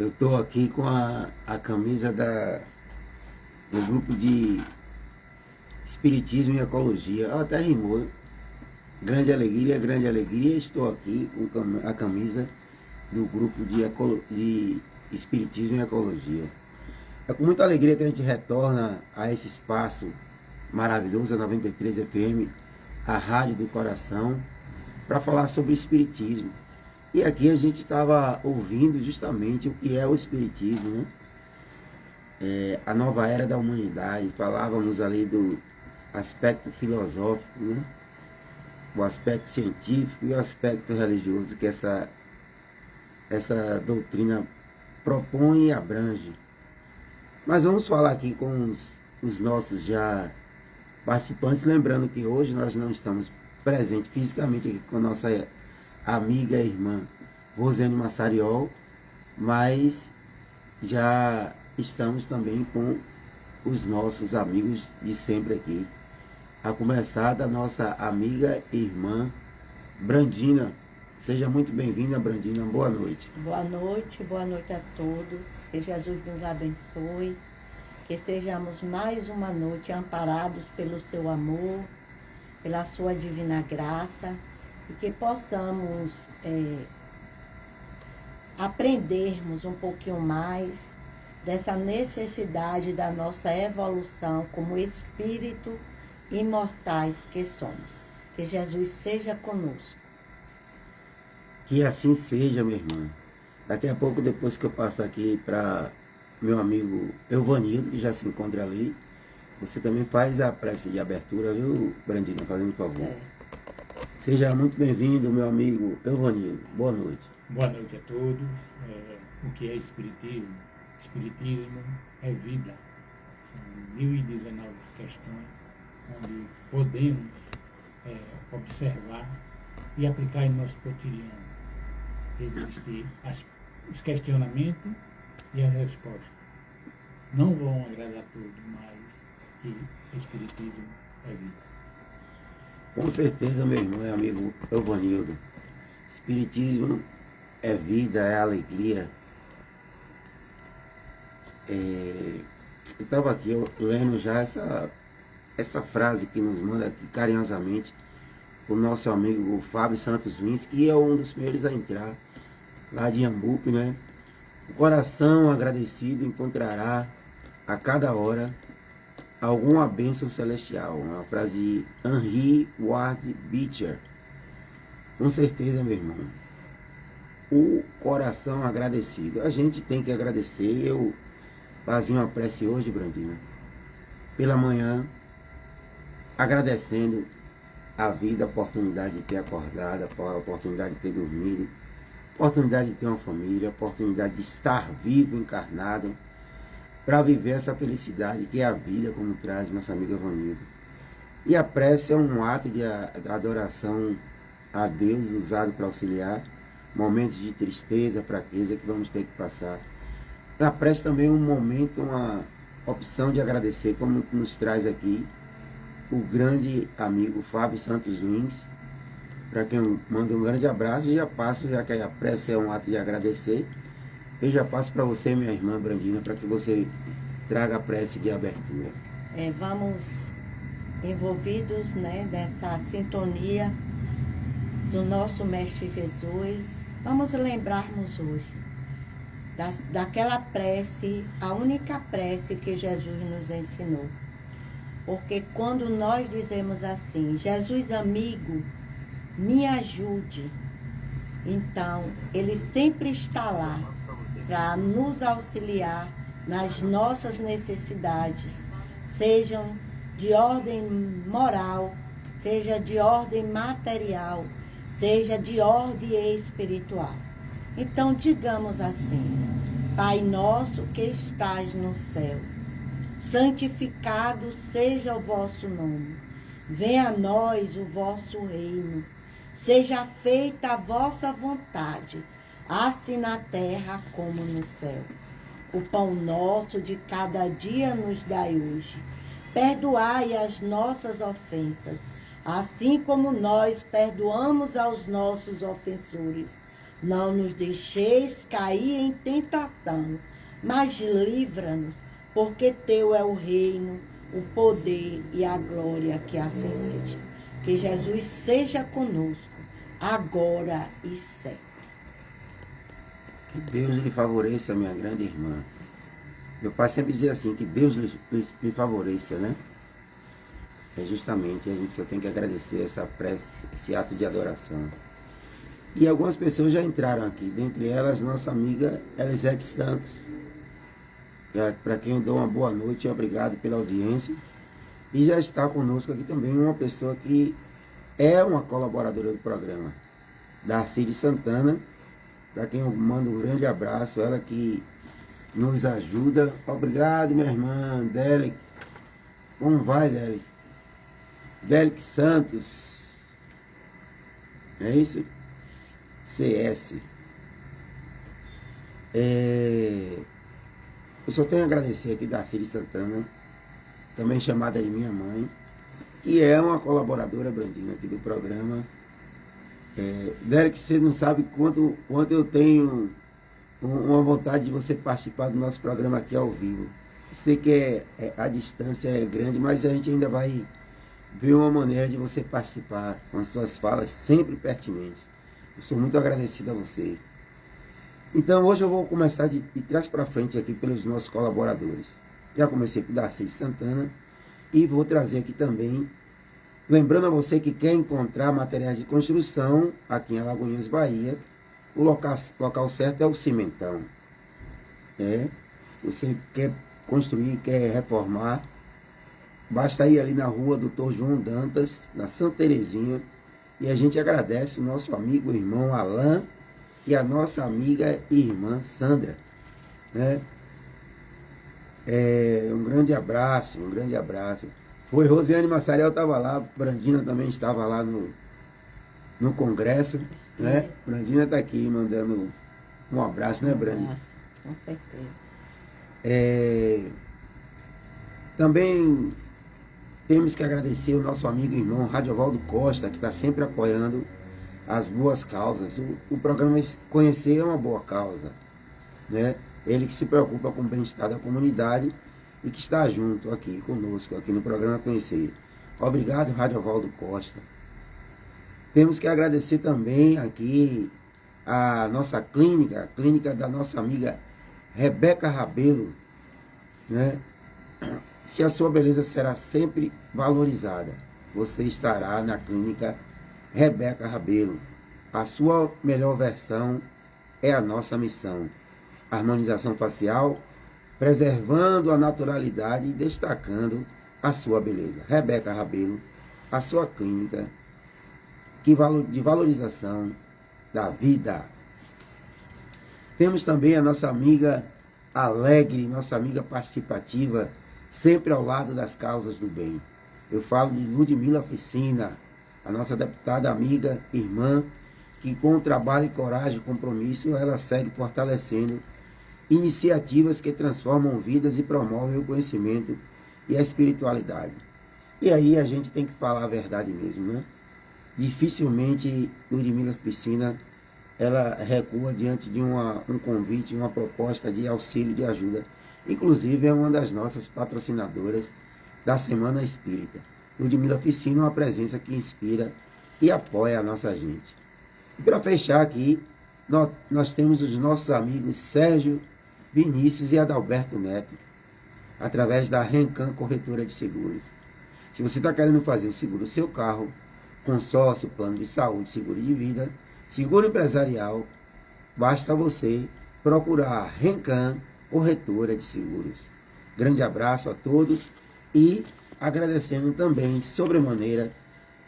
Eu estou aqui com a camisa do grupo de Espiritismo e Ecologia. Até rimou. Grande alegria, estou aqui com a camisa do grupo de Espiritismo e Ecologia. É com muita alegria que a gente retorna a esse espaço maravilhoso, a 93 FM, a Rádio do Coração, para falar sobre Espiritismo. E aqui a gente estava ouvindo justamente o que é o Espiritismo, né? A nova era da humanidade. Falávamos ali do aspecto filosófico, né? O aspecto científico e o aspecto religioso que essa doutrina propõe e abrange. Mas vamos falar aqui com os nossos já participantes, lembrando que hoje nós não estamos presentes fisicamente aqui com a nossa amiga e irmã Rosiane Massariol, mas já estamos também com os nossos amigos de sempre aqui. A começar da nossa amiga e irmã Brandina. Seja muito bem-vinda, Brandina. Boa noite. Boa noite a todos. Que Jesus nos abençoe. Que sejamos mais uma noite amparados pelo seu amor, pela sua divina graça, e que possamos aprendermos um pouquinho mais dessa necessidade da nossa evolução como espírito imortais que somos. Que Jesus seja conosco. Que assim seja, minha irmã. Daqui a pouco, depois que eu passo aqui para meu amigo Euvanildo, que já se encontra ali, você também faz a prece de abertura, viu, Brandina? Fazendo favor. Seja muito bem-vindo, meu amigo Euvanildo. Boa noite. Boa noite a todos. O que é Espiritismo? Espiritismo é vida. São 1019 questões onde podemos observar e aplicar em nosso cotidiano. Existem os questionamentos e as respostas. Não vão agradar a todos, mas que Espiritismo é vida. Com certeza, meu irmão e amigo Euvanildo. Espiritismo é vida, é alegria. Eu estava aqui lendo já essa frase que nos manda aqui carinhosamente o nosso amigo Fábio Santos Lins, que é um dos primeiros a entrar lá de Iambupe, né? O coração agradecido encontrará a cada hora alguma bênção celestial. Uma frase de Henry Ward Beecher. Com certeza, meu irmão. O coração agradecido. A gente tem que agradecer. Eu fazia uma prece hoje, Brandina, pela manhã, agradecendo a vida, a oportunidade de ter acordado, a oportunidade de ter dormido, a oportunidade de ter uma família, a oportunidade de estar vivo, encarnado, para viver essa felicidade que é a vida, como traz nossa amiga Vanilda. E a prece é um ato de adoração a Deus, usado para auxiliar momentos de tristeza, fraqueza que vamos ter que passar. A prece também é um momento, uma opção de agradecer, como nos traz aqui o grande amigo Fábio Santos Lins, para quem eu mando um grande abraço. E já passo, já que a prece é um ato de agradecer, eu já passo para você, minha irmã Brandina, para que você traga a prece de abertura. Vamos envolvidos, né, nessa sintonia do nosso Mestre Jesus. Vamos lembrarmos hoje daquela prece, a única prece que Jesus nos ensinou. Porque quando nós dizemos assim, Jesus amigo, me ajude, então Ele sempre está lá para nos auxiliar nas nossas necessidades, sejam de ordem moral, seja de ordem material, seja de ordem espiritual. Então digamos assim: Pai nosso que estás no céu, santificado seja o vosso nome. Venha a nós o vosso reino. Seja feita a vossa vontade, assim na terra como no céu. O pão nosso de cada dia nos dai hoje. Perdoai as nossas ofensas, assim como nós perdoamos aos nossos ofensores. Não nos deixeis cair em tentação, mas livra-nos, porque teu é o reino, o poder e a glória, que assim seja. Que Jesus seja conosco, agora e sempre. Que Deus lhe favoreça, minha grande irmã. Meu pai sempre dizia assim, que Deus lhe favoreça, né? É justamente, a gente só tem que agradecer essa prece, esse ato de adoração. E algumas pessoas já entraram aqui, dentre elas nossa amiga Elisete Santos, para quem eu dou uma boa noite e obrigado pela audiência. E já está conosco aqui também uma pessoa que é uma colaboradora do programa, Darcy Santana, para quem eu mando um grande abraço, ela que nos ajuda. Obrigado, minha irmã Delic. Como vai, Delic? Delic Santos. É isso? CS. Eu só tenho a agradecer aqui Darcy Santana, também chamada de minha mãe, que é uma colaboradora, Brandinho, aqui do programa. Derek, você não sabe quanto eu tenho uma vontade de você participar do nosso programa aqui ao vivo. Sei que a distância é grande, mas a gente ainda vai ver uma maneira de você participar com suas falas sempre pertinentes. Eu sou muito agradecido a você. Então hoje eu vou começar de trás para frente aqui pelos nossos colaboradores. Já comecei por Darcy Santana e vou trazer aqui também, lembrando a você que quer encontrar materiais de construção aqui em Alagoinhas, Bahia, o local certo é o Cimentão. Se você quer construir, quer reformar, basta ir ali na rua Dr. João Dantas, na Santa Terezinha, e a gente agradece o nosso amigo e irmão Alain e a nossa amiga e irmã Sandra. Um grande abraço, um grande abraço. Foi, Rosiane Massariel estava lá, Brandina também estava lá no congresso, né? Brandina está aqui mandando um abraço, né, Brandina? Um abraço, com certeza. Também temos que agradecer o nosso amigo e irmão Radiovaldo Costa, que está sempre apoiando as boas causas. O programa Conhecer é uma boa causa, né? Ele que se preocupa com o bem-estar da comunidade e que está junto aqui conosco, aqui no programa Conhecer. Obrigado, Radiovaldo Costa. Temos que agradecer também aqui a nossa clínica, a clínica da nossa amiga Rebeca Rabelo, né? Se a sua beleza será sempre valorizada, você estará na clínica Rebeca Rabelo. A sua melhor versão é a nossa missão. Harmonização facial, preservando a naturalidade e destacando a sua beleza. Rebeca Rabelo, a sua clínica de valorização da vida. Temos também a nossa amiga alegre, nossa amiga participativa, sempre ao lado das causas do bem. Eu falo de Ludmila Ficina, a nossa deputada amiga, irmã, que com trabalho, coragem e compromisso, ela segue fortalecendo iniciativas que transformam vidas e promovem o conhecimento e a espiritualidade. E aí a gente tem que falar a verdade mesmo, né? Dificilmente Ludmila Ficina, ela recua diante de um convite, uma proposta de auxílio, de ajuda. Inclusive é uma das nossas patrocinadoras da Semana Espírita. Ludmila Ficina é uma presença que inspira e apoia a nossa gente. E para fechar aqui, nós temos os nossos amigos Sérgio, Vinícius e Adalberto Neto, através da Rencan Corretora de Seguros. Se você está querendo fazer o seguro do seu carro, consórcio, plano de saúde, seguro de vida, seguro empresarial, basta você procurar a Rencan Corretora de Seguros. Grande abraço a todos e agradecendo também, sobremaneira,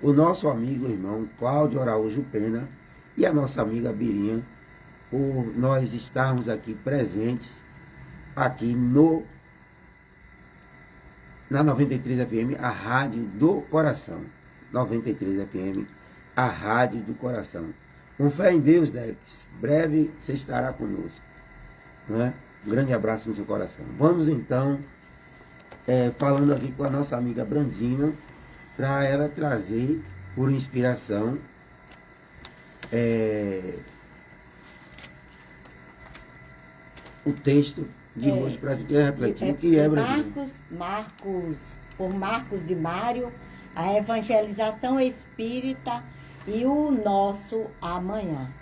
o nosso amigo e irmão Cláudio Araújo Pena e a nossa amiga Birinha, por nós estarmos aqui presentes, aqui na 93 FM, a Rádio do Coração. 93 FM, a Rádio do Coração. Com fé em Deus, Dex, breve você estará conosco. Não é? Um grande abraço no seu coração. Vamos então, falando aqui com a nossa amiga Brandina, para ela trazer, por inspiração, o texto de hoje para a gente refletir o que é Brasília. Por Marcos de Mário, a evangelização espírita e o nosso amanhã.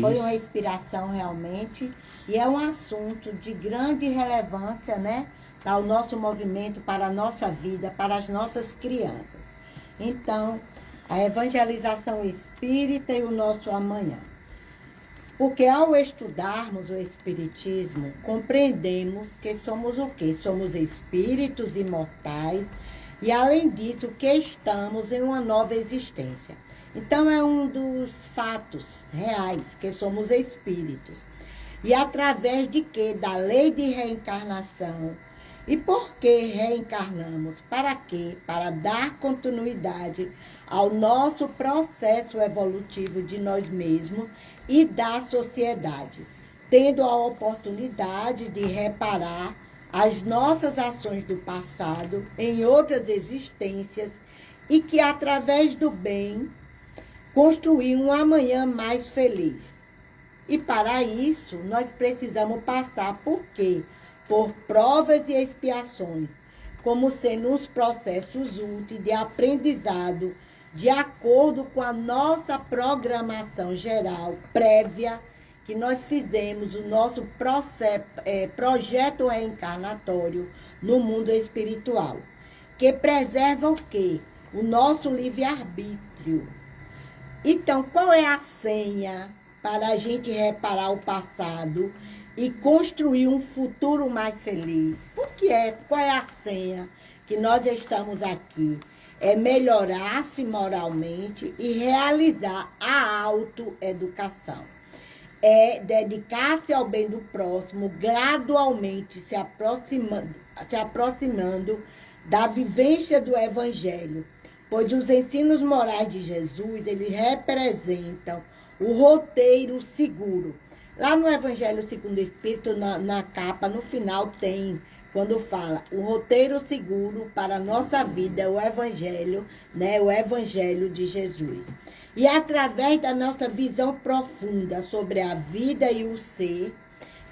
Foi uma inspiração realmente e é um assunto de grande relevância, né? Para o nosso movimento, para a nossa vida, para as nossas crianças. Então, a evangelização espírita e o nosso amanhã. Porque ao estudarmos o Espiritismo, compreendemos que somos o quê? Somos espíritos imortais e, além disso, que estamos em uma nova existência. Então, é um dos fatos reais, que somos espíritos. E através de quê? Da lei de reencarnação. E por que reencarnamos? Para quê? Para dar continuidade ao nosso processo evolutivo de nós mesmos e da sociedade, tendo a oportunidade de reparar as nossas ações do passado em outras existências e que, através do bem, construir um amanhã mais feliz. E para isso, nós precisamos passar por quê? Por provas e expiações, como sendo uns processos úteis de aprendizado de acordo com a nossa programação geral prévia, que nós fizemos o nosso projeto reencarnatório no mundo espiritual, que preserva o quê? O nosso livre-arbítrio. Então, qual é a senha para a gente reparar o passado e construir um futuro mais feliz? Qual é a senha que nós estamos aqui? É melhorar-se moralmente e realizar a autoeducação. É dedicar-se ao bem do próximo, gradualmente se aproximando da vivência do Evangelho, pois os ensinos morais de Jesus, eles representam o roteiro seguro. Lá no Evangelho segundo o Espírito, na capa, no final tem, quando fala, o roteiro seguro para a nossa vida é o Evangelho, né? O Evangelho de Jesus. E através da nossa visão profunda sobre a vida e o ser,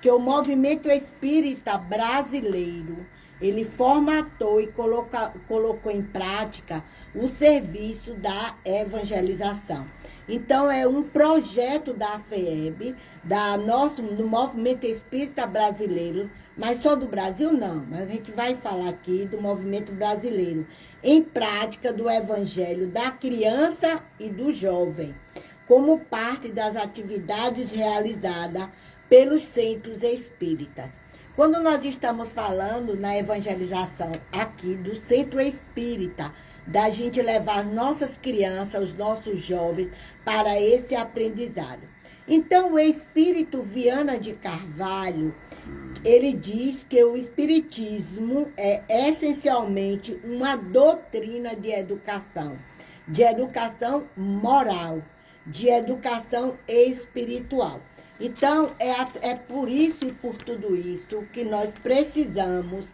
que o movimento espírita brasileiro, ele formatou e colocou em prática o serviço da evangelização. Então, é um projeto da FEEB, do Movimento Espírita Brasileiro, mas só do Brasil não, mas a gente vai falar aqui do movimento brasileiro, em prática do Evangelho da criança e do jovem, como parte das atividades realizadas pelos centros espíritas. Quando nós estamos falando na evangelização aqui do centro espírita, da gente levar nossas crianças, os nossos jovens, para esse aprendizado. Então, o Espírito Viana de Carvalho, ele diz que o Espiritismo é essencialmente uma doutrina de educação moral, de educação espiritual. Então, é por isso e por tudo isso que nós precisamos,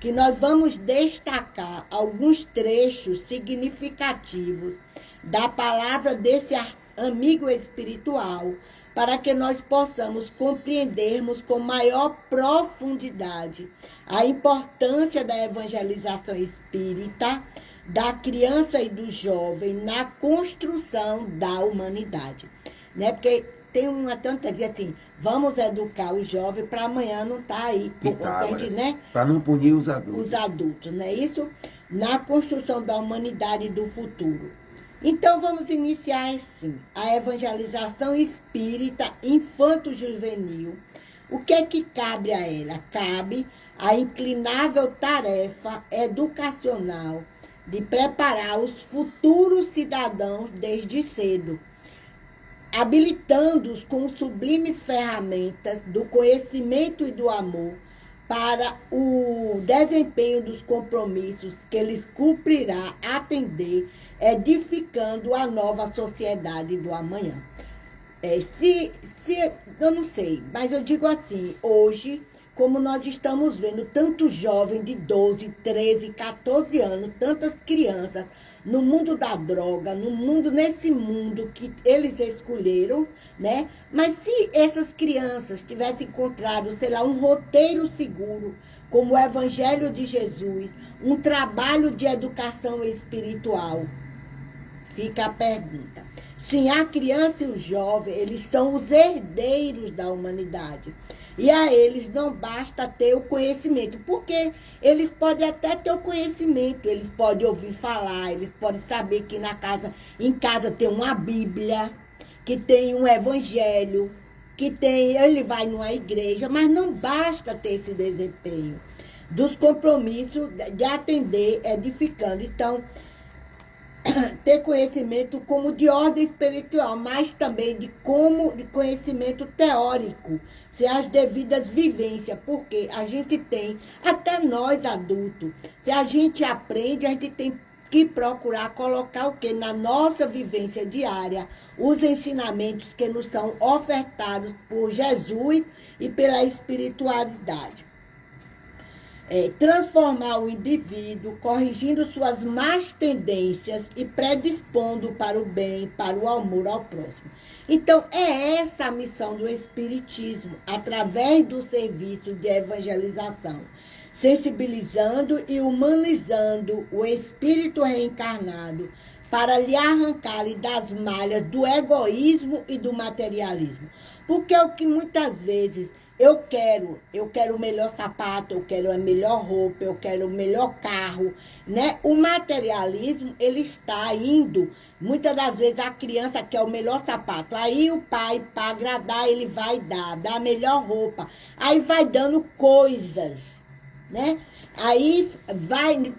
que nós vamos destacar alguns trechos significativos da palavra desse amigo espiritual, para que nós possamos compreendermos com maior profundidade a importância da evangelização espírita, da criança e do jovem na construção da humanidade. Né? Porque tem uma tanta que assim, vamos educar os jovens para amanhã não estar aí. Né? Para não punir os adultos. Os adultos, né? Isso na construção da humanidade do futuro. Então, vamos iniciar, assim, a evangelização espírita infanto-juvenil. O que é que cabe a ela? Cabe a inclinável tarefa educacional de preparar os futuros cidadãos desde cedo, habilitando-os com sublimes ferramentas do conhecimento e do amor para o desempenho dos compromissos que lhes cumprirá atender, edificando a nova sociedade do amanhã. Eu não sei, mas eu digo assim, hoje, como nós estamos vendo tantos jovens de 12, 13, 14 anos, tantas crianças no mundo da droga, nesse mundo que eles escolheram, né? Mas se essas crianças tivessem encontrado, sei lá, um roteiro seguro, como o Evangelho de Jesus, um trabalho de educação espiritual, fica a pergunta. Sim, a criança e o jovem, eles são os herdeiros da humanidade. E a eles não basta ter o conhecimento, porque eles podem até ter o conhecimento, eles podem ouvir falar, eles podem saber que em casa tem uma Bíblia, que tem um Evangelho, ele vai numa igreja, mas não basta ter esse desempenho dos compromissos de atender edificando. Então, ter conhecimento como de ordem espiritual, mas também de conhecimento teórico, se as devidas vivências, porque a gente tem, até nós adultos, se a gente aprende, a gente tem que procurar colocar o quê? Na nossa vivência diária, os ensinamentos que nos são ofertados por Jesus e pela espiritualidade. Transformar o indivíduo, corrigindo suas más tendências e predispondo para o bem, para o amor ao próximo. Então, é essa a missão do Espiritismo, através do serviço de evangelização, sensibilizando e humanizando o espírito reencarnado para lhe arrancar-lhe das malhas do egoísmo e do materialismo. Porque é o que muitas vezes eu quero o melhor sapato, eu quero a melhor roupa, eu quero o melhor carro, né? O materialismo, ele está indo, muitas das vezes a criança quer o melhor sapato, aí o pai, para agradar, ele vai dar a melhor roupa, aí vai dando coisas, né? Aí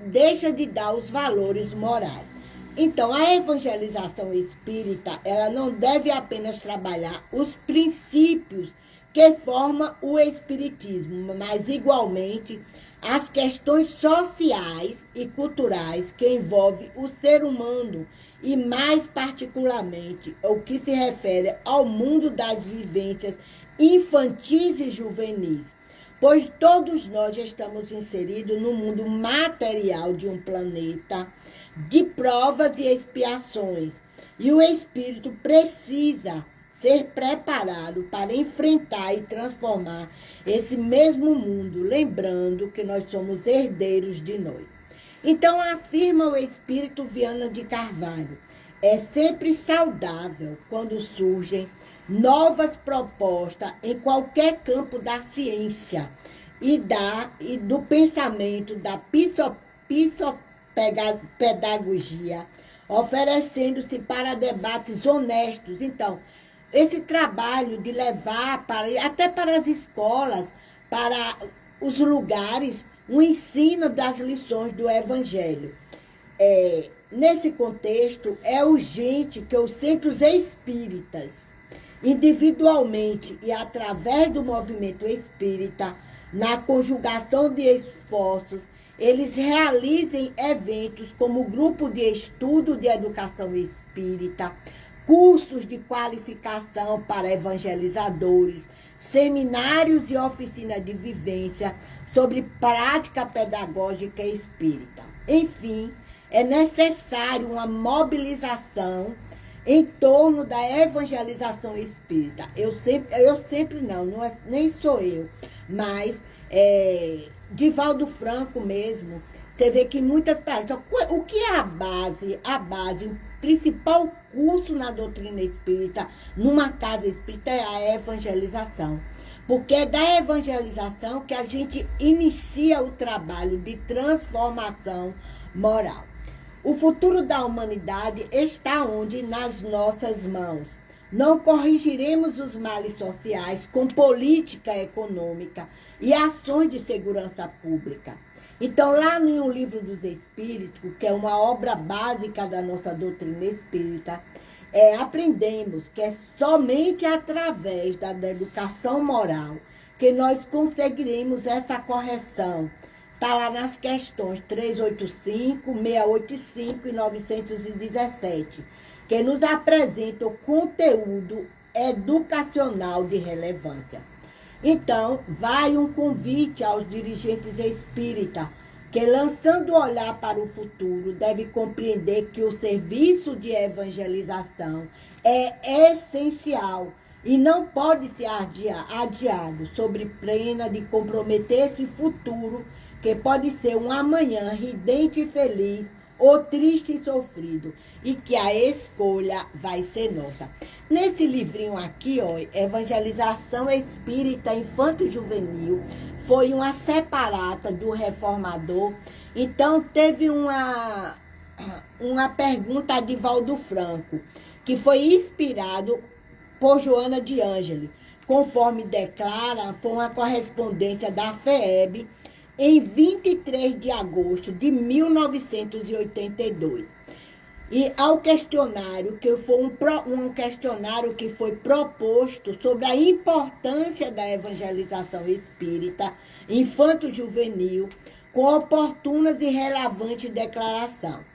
deixa de dar os valores morais. Então, a evangelização espírita, ela não deve apenas trabalhar os princípios que forma o espiritismo, mas igualmente as questões sociais e culturais que envolvem o ser humano e mais particularmente o que se refere ao mundo das vivências infantis e juvenis, pois todos nós estamos inseridos no mundo material de um planeta de provas e expiações, e o espírito precisa ser preparado para enfrentar e transformar esse mesmo mundo, lembrando que nós somos herdeiros de nós. Então, afirma o espírito Viana de Carvalho, é sempre saudável quando surgem novas propostas em qualquer campo da ciência e do pensamento, da pedagogia, oferecendo-se para debates honestos. Então, esse trabalho de levar até para as escolas, para os lugares, o ensino das lições do Evangelho. Nesse contexto, é urgente que os centros espíritas, individualmente e através do movimento espírita, na conjugação de esforços, eles realizem eventos como o Grupo de Estudo de Educação Espírita, cursos de qualificação para evangelizadores, seminários e oficinas de vivência sobre prática pedagógica espírita. Enfim, é necessário uma mobilização em torno da evangelização espírita. Eu sempre não nem sou eu, mas Divaldo Franco mesmo, você vê que muitas práticas. O que é a base? O principal curso na doutrina espírita, numa casa espírita, é a evangelização. Porque é da evangelização que a gente inicia o trabalho de transformação moral. O futuro da humanidade está onde? Nas nossas mãos. Não corrigiremos os males sociais com política econômica e ações de segurança pública. Então, lá no Livro dos Espíritos, que é uma obra básica da nossa doutrina espírita, aprendemos que é somente através da educação moral que nós conseguiremos essa correção. Está lá nas questões 385, 685 e 917, que nos apresenta o conteúdo educacional de relevância. Então, vai um convite aos dirigentes espíritas, que lançando o olhar para o futuro, deve compreender que o serviço de evangelização é essencial e não pode ser adiado, sob pena de comprometer esse futuro, que pode ser um amanhã ridente e feliz, ou triste e sofrido, e que a escolha vai ser nossa. Nesse livrinho aqui, ó, Evangelização Espírita Infanto-Juvenil, foi uma separata do reformador. Então, teve uma pergunta de Valdo Franco, que foi inspirado por Joana de Ângeles, conforme declara, foi uma correspondência da FEEB, em 23 de agosto de 1982. E ao questionário, que foi um questionário que foi proposto sobre a importância da evangelização espírita infanto-juvenil, com oportunas e relevantes declaração.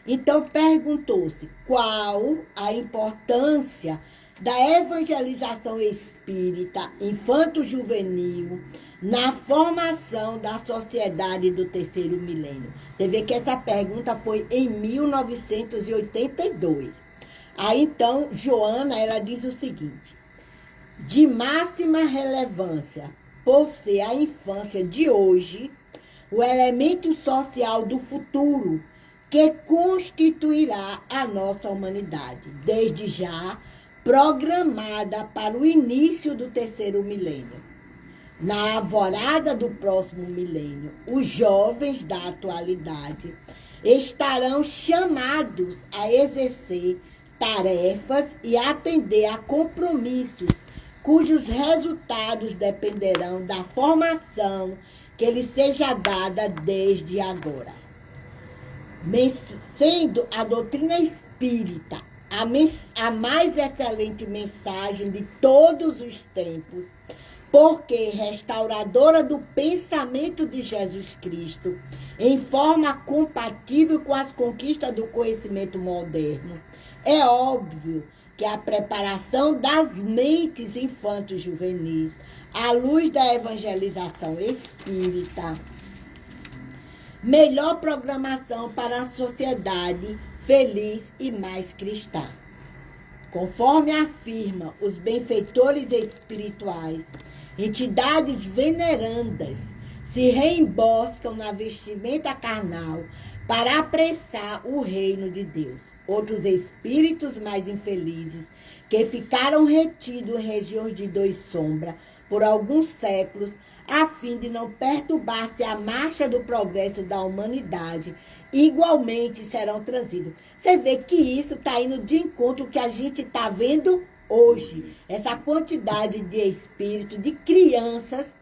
Então, perguntou-se qual a importância da evangelização espírita infanto-juvenil na formação da sociedade do terceiro milênio. Você vê que essa pergunta foi em 1982. Aí, então, Joana, ela diz o seguinte: de máxima relevância, por ser a infância de hoje o elemento social do futuro que constituirá a nossa humanidade, desde já programada para o início do terceiro milênio. Na alvorada do próximo milênio, os jovens da atualidade estarão chamados a exercer tarefas e atender a compromissos cujos resultados dependerão da formação que lhes seja dada desde agora. Sendo a doutrina espírita a mais excelente mensagem de todos os tempos, porque restauradora do pensamento de Jesus Cristo, em forma compatível com as conquistas do conhecimento moderno, é óbvio que a preparação das mentes infantos juvenis, à luz da evangelização espírita, melhor programação para a sociedade feliz e mais cristã. Conforme afirma os benfeitores espirituais, entidades venerandas se reemboscam na vestimenta carnal para apressar o reino de Deus. Outros espíritos mais infelizes, que ficaram retidos em regiões de dor e sombra por alguns séculos, a fim de não perturbar-se a marcha do progresso da humanidade, igualmente serão trazidos. Você vê que isso está indo de encontro ao que a gente está vendo hoje. Essa quantidade de espíritos, de crianças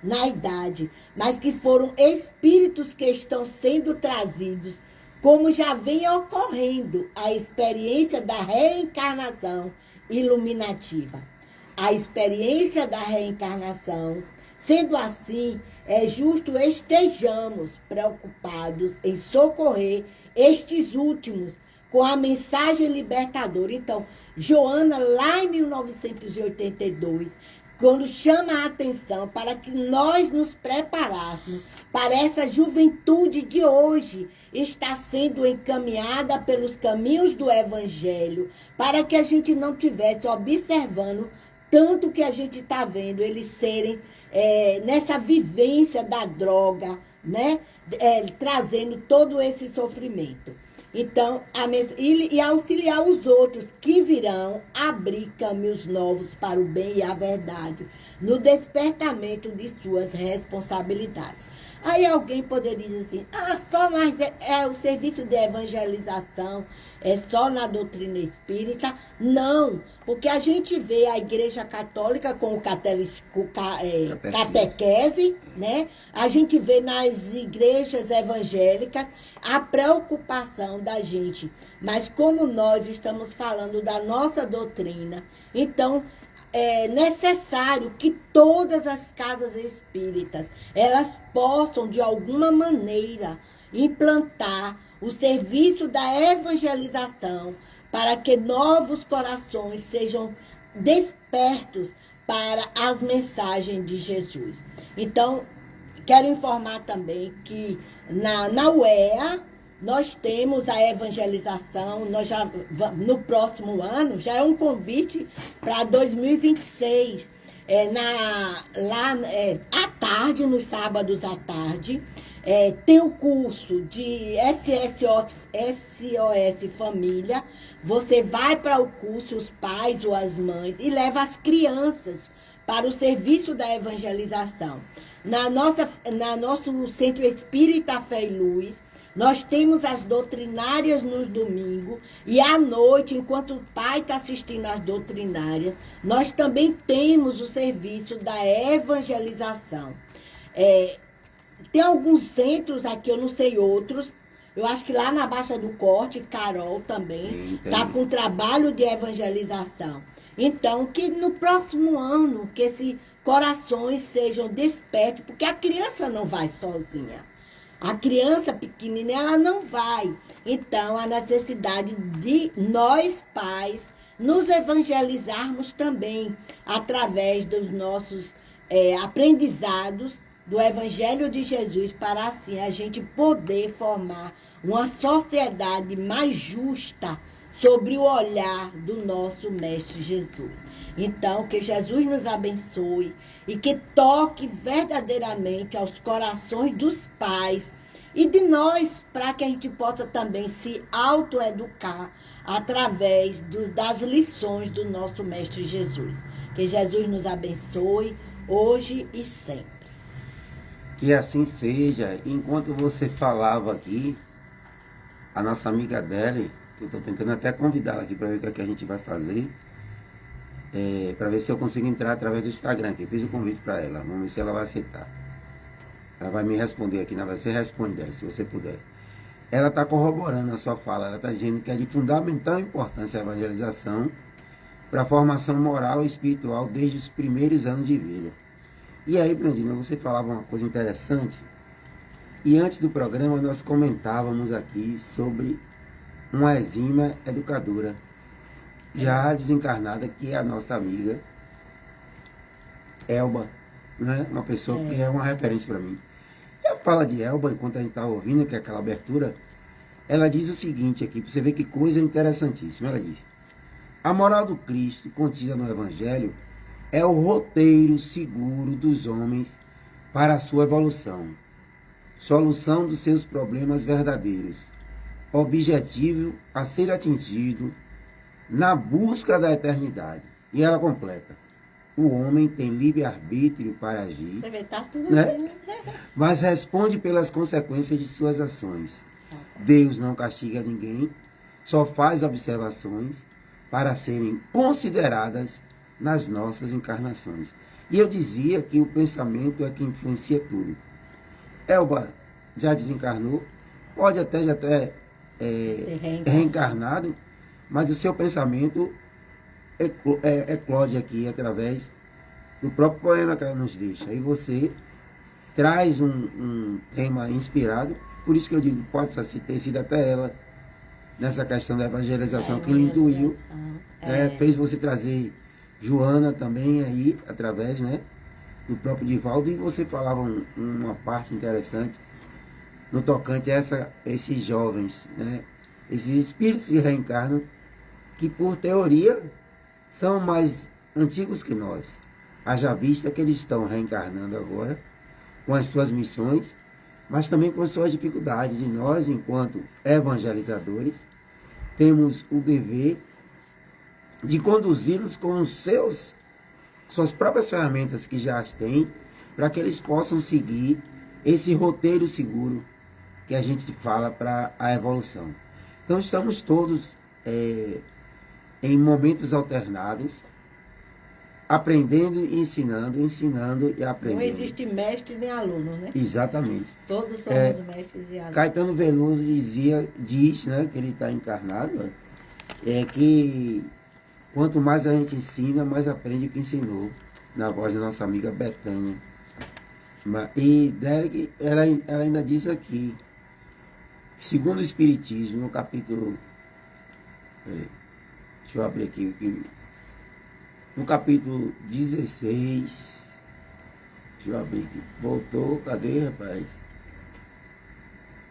na idade, mas que foram espíritos que estão sendo trazidos, como já vem ocorrendo a experiência da reencarnação iluminativa. A experiência da reencarnação, sendo assim, é justo estejamos preocupados em socorrer estes últimos com a mensagem libertadora. Então, Joana, lá em 1982, quando chama a atenção para que nós nos preparássemos para essa juventude de hoje, está sendo encaminhada pelos caminhos do Evangelho, para que a gente não estivesse observando tanto que a gente está vendo eles serem nessa vivência da droga, né? Trazendo todo esse sofrimento. Então, e auxiliar os outros que virão abrir caminhos novos para o bem e a verdade, no despertamento de suas responsabilidades. Aí alguém poderia dizer assim, só mais é o serviço de evangelização, é só na doutrina espírita? Não, porque a gente vê a Igreja Católica com o catequese, né? A gente vê nas igrejas evangélicas a preocupação da gente. Mas como nós estamos falando da nossa doutrina, então é necessário que todas as casas espíritas, elas possam, de alguma maneira, implantar o serviço da evangelização para que novos corações sejam despertos para as mensagens de Jesus. Então, quero informar também que na UEA nós temos a evangelização, nós já no próximo ano, já é um convite para 2026, à tarde, nos sábados à tarde, tem o curso de SOS Família. Você vai para o curso, os pais ou as mães, e leva as crianças para o serviço da evangelização. Na nosso Centro Espírita Fé e Luz, nós temos as doutrinárias nos domingos, e à noite, enquanto o pai está assistindo às doutrinárias, nós também temos o serviço da evangelização. Tem alguns centros aqui, eu não sei outros, eu acho que lá na Baixa do Corte, Carol também está com trabalho de evangelização. Então, que no próximo ano, que esses corações sejam despertos, porque a criança não vai sozinha. A criança pequenininha, ela não vai. Então, a necessidade de nós, pais, nos evangelizarmos também através dos nossos aprendizados do Evangelho de Jesus, para assim a gente poder formar uma sociedade mais justa sobre o olhar do nosso Mestre Jesus. Então, que Jesus nos abençoe e que toque verdadeiramente aos corações dos pais e de nós, para que a gente possa também se autoeducar através das lições do nosso Mestre Jesus. Que Jesus nos abençoe hoje e sempre. Que assim seja. Enquanto você falava aqui, a nossa amiga Adele, que eu estou tentando até convidá-la aqui para ver o que a gente vai fazer, para ver se eu consigo entrar através do Instagram, que eu fiz o convite para ela. Vamos ver se ela vai aceitar. Ela vai me responder aqui, você responde dela, se você puder. Ela está corroborando a sua fala, ela está dizendo que é de fundamental importância a evangelização para a formação moral e espiritual desde os primeiros anos de vida. E aí, Brandina, você falava uma coisa interessante, e antes do programa nós comentávamos aqui sobre uma exímia educadora, já desencarnada, que é a nossa amiga Elba, né? Uma pessoa que é uma referência para mim. E a fala de Elba, enquanto a gente estava ouvindo, que é aquela abertura, ela diz o seguinte aqui, para você ver que coisa interessantíssima. Ela diz: a moral do Cristo contida no Evangelho é o roteiro seguro dos homens para a sua evolução, solução dos seus problemas verdadeiros, objetivo a ser atingido na busca da eternidade. E ela completa: o homem tem livre-arbítrio para agir, Você vê, tá tudo né? bem. Mas responde pelas consequências de suas ações. Deus não castiga ninguém, só faz observações para serem consideradas nas nossas encarnações. E eu dizia que o pensamento é que influencia tudo. Elba já desencarnou, pode até já ter reencarnado, mas o seu pensamento eclode aqui através do próprio poema que ela nos deixa. E você traz um tema inspirado, por isso que eu digo, pode ter sido até ela, nessa questão da evangelização, que lhe intuiu, fez você trazer Joana também aí, através, né, do próprio Divaldo, e você falava uma parte interessante no tocante a esses jovens, né, esses espíritos que reencarnam, que por teoria são mais antigos que nós. Haja vista que eles estão reencarnando agora com as suas missões, mas também com as suas dificuldades. E nós, enquanto evangelizadores, temos o dever de conduzi-los com suas próprias ferramentas que já as têm, para que eles possam seguir esse roteiro seguro que a gente fala para a evolução. Então, estamos todos em momentos alternados, aprendendo e ensinando e aprendendo. Não existe mestre nem aluno, né? Exatamente. Todos somos mestres e alunos. Caetano Veloso diz, né, que ele está encarnado, que quanto mais a gente ensina, mais aprende o que ensinou, na voz da nossa amiga Betânia. E Derek, ela ainda diz aqui, segundo o Espiritismo, no capítulo... Deixa eu abrir aqui. no capítulo 16, deixa eu abrir aqui, voltou, cadê, rapaz?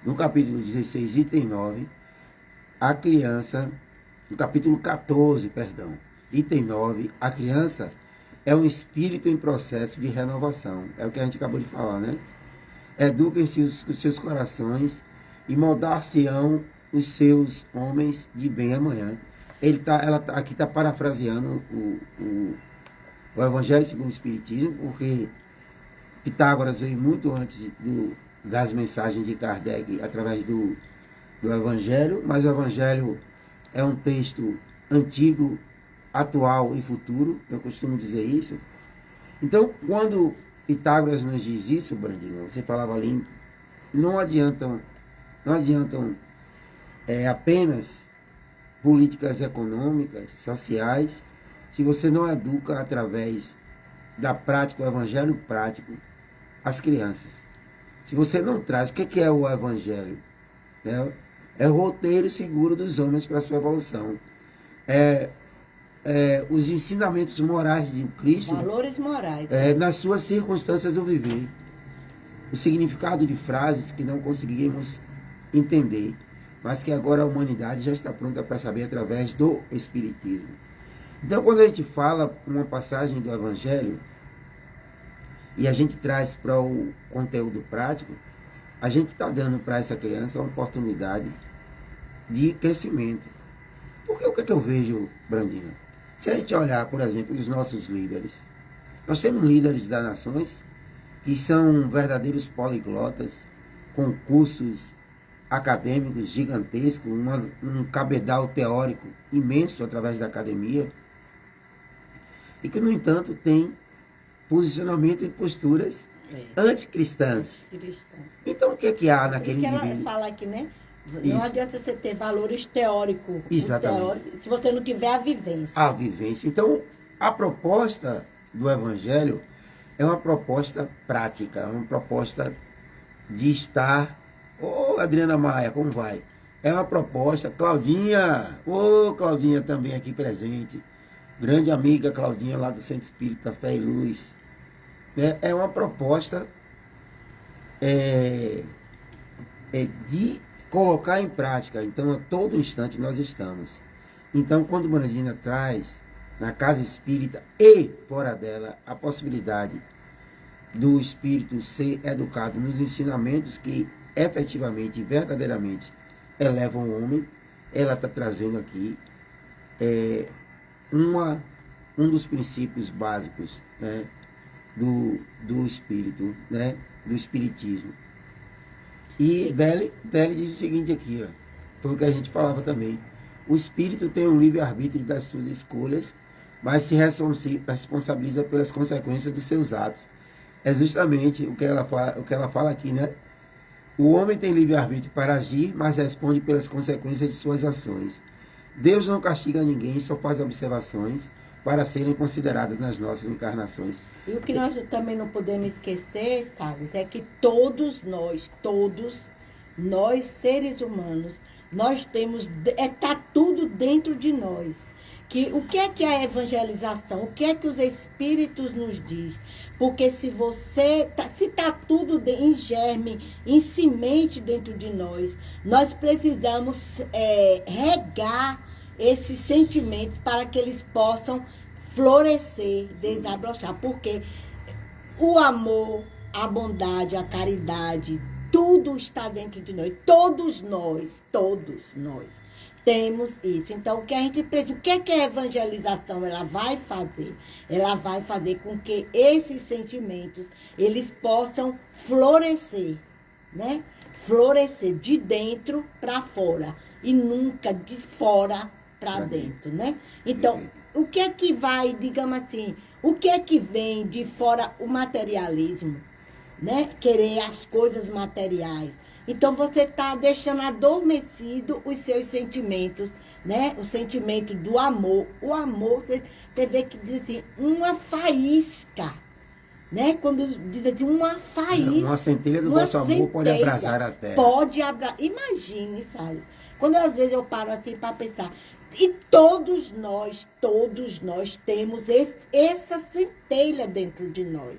No capítulo 16, item 9, a criança, no capítulo 14, perdão, item 9, a criança é um espírito em processo de renovação. É o que a gente acabou de falar, né? Eduquem-se os seus corações e moldar-se-ão os seus homens de bem amanhã. Aqui está parafraseando o Evangelho segundo o Espiritismo, porque Pitágoras veio muito antes das mensagens de Kardec através do Evangelho, mas o Evangelho é um texto antigo, atual e futuro, eu costumo dizer isso. Então, quando Pitágoras nos diz isso, Brandinho, você falava ali, não adiantam apenas políticas econômicas, sociais, se você não educa através da prática, o evangelho prático, as crianças. Se você não traz, o que é o evangelho? É o roteiro seguro dos homens para a sua evolução. Os ensinamentos morais de Cristo. Valores morais. Nas suas circunstâncias do viver. O significado de frases que não conseguimos entender, mas que agora a humanidade já está pronta para saber através do Espiritismo. Então, quando a gente fala uma passagem do Evangelho e a gente traz para o conteúdo prático, a gente está dando para essa criança uma oportunidade de crescimento. Porque o que é que eu vejo, Brandina? Se a gente olhar, por exemplo, os nossos líderes, nós temos líderes das nações que são verdadeiros poliglotas, com cursos acadêmicos gigantescos, um cabedal teórico imenso através da academia, e que, no entanto, tem posicionamento e posturas anticristãs. Então, o que é que há naquele indivíduo? Ela fala aqui, né? Não adianta você ter valores teóricos. Exatamente. Se você não tiver a vivência. A vivência. Então, a proposta do Evangelho é uma proposta prática, uma proposta de estar... Ô, Adriana Maia, como vai? É uma proposta... Claudinha! Ô, Claudinha também aqui presente. Grande amiga Claudinha, lá do Centro Espírita Fé e Luz. É uma proposta de colocar em prática. Então, a todo instante nós estamos. Então, quando Brandina traz na casa espírita e fora dela a possibilidade do espírito ser educado nos ensinamentos que efetivamente e verdadeiramente elevam o homem, ela está trazendo aqui um dos princípios básicos, né, do espírito, né, do espiritismo. E Dele diz o seguinte aqui, foi o que a gente falava também. O espírito tem um livre-arbítrio das suas escolhas, mas se responsabiliza pelas consequências dos seus atos. É justamente o que ela fala aqui, né? O homem tem livre-arbítrio para agir, mas responde pelas consequências de suas ações. Deus não castiga ninguém, só faz observações para serem consideradas nas nossas encarnações. E o que nós também não podemos esquecer, sabe, é que todos nós seres humanos, nós temos, tá tudo dentro de nós. O que é a evangelização? O que é que os espíritos nos diz? Porque se está tudo em germe, em semente dentro de nós, nós precisamos regar esses sentimentos para que eles possam florescer, desabrochar. Porque o amor, a bondade, a caridade, tudo está dentro de nós. Todos nós temos isso. Então, o que a gente precisa, o que é a evangelização ela vai fazer? Ela vai fazer com que esses sentimentos, eles possam florescer, né? Florescer de dentro para fora e nunca de fora para dentro, né? Então, o que é que vai, digamos assim, o que é que vem de fora? O materialismo, né? Querer as coisas materiais. Então, você está deixando adormecido os seus sentimentos, né? O sentimento do amor. O amor, você vê que diz assim, uma faísca né? Quando diz assim, uma faísca. Uma centelha do uma vosso amor pode centelha abrasar a terra. Pode abraçar. Imagine, Salles, quando às vezes eu paro assim para pensar, e todos nós temos essa centelha dentro de nós,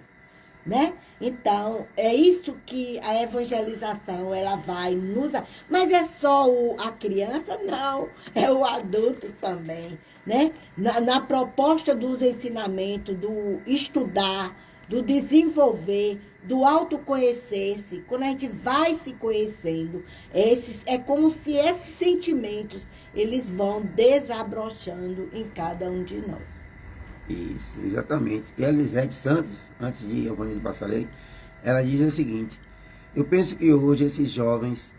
né? Então, é isso que a evangelização, ela vai nos... Mas é só a criança? Não, é o adulto também, né? Na proposta dos ensinamentos, do estudar, do desenvolver, do autoconhecer-se, quando a gente vai se conhecendo, é como se esses sentimentos, eles vão desabrochando em cada um de nós. Isso, exatamente. E a Elisete Santos, antes de Evangelho Bassalei, ela diz o seguinte: eu penso que hoje esses jovens,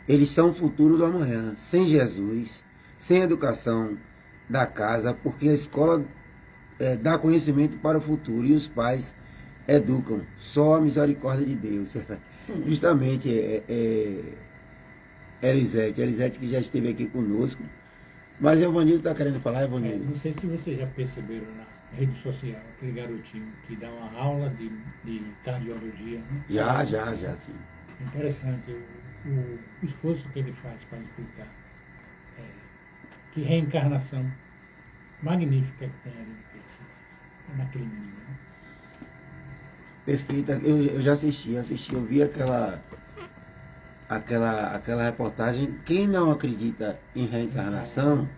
eles são o futuro do amanhã, sem Jesus, sem educação da casa, porque a escola dá conhecimento para o futuro e os pais educam, só a misericórdia de Deus. Justamente, Elisete que já esteve aqui conosco. Mas o Evanildo está querendo falar, Evanildo? Não sei se vocês já perceberam na rede social, aquele garotinho que dá uma aula de cardiologia. Né? Já, sim. Interessante o esforço que ele faz para explicar. Que reencarnação magnífica que tem ali naquele menino. Né? Perfeito. Eu já assisti, eu vi aquela reportagem. Quem não acredita em reencarnação,